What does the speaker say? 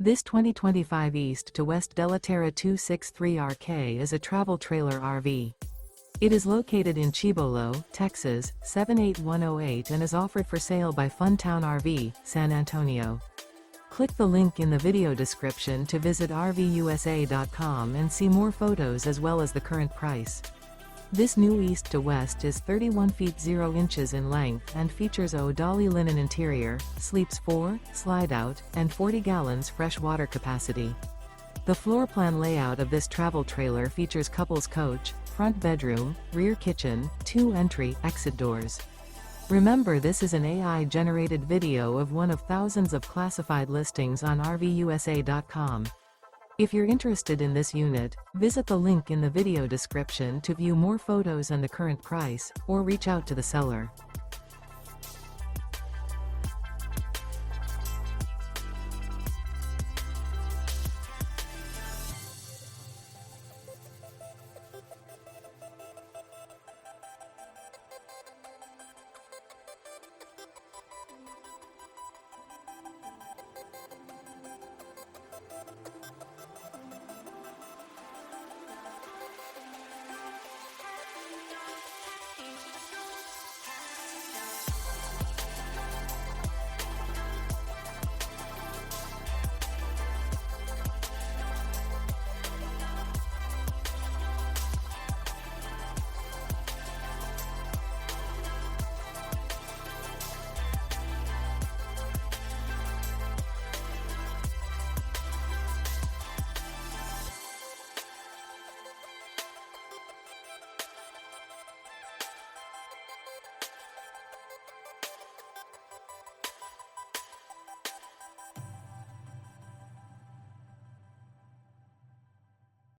This 2025 East to West Della Terra 263RK is a travel trailer RV. It is located in Cibolo, Texas, 78108 and is offered for sale by Funtown RV, San Antonio. Click the link in the video description to visit RVUSA.com and see more photos as well as the current price. This new East to West is 31 feet 0 inches in length and features ODALI linen interior, sleeps 4, slide-out, and 40 gallons fresh water capacity. The floor plan layout of this travel trailer features couples coach, front bedroom, rear kitchen, 2 entry/exit doors. Remember, this is an AI-generated video of one of thousands of classified listings on RVUSA.com. If you're interested in this unit, visit the link in the video description to view more photos and the current price, or reach out to the seller.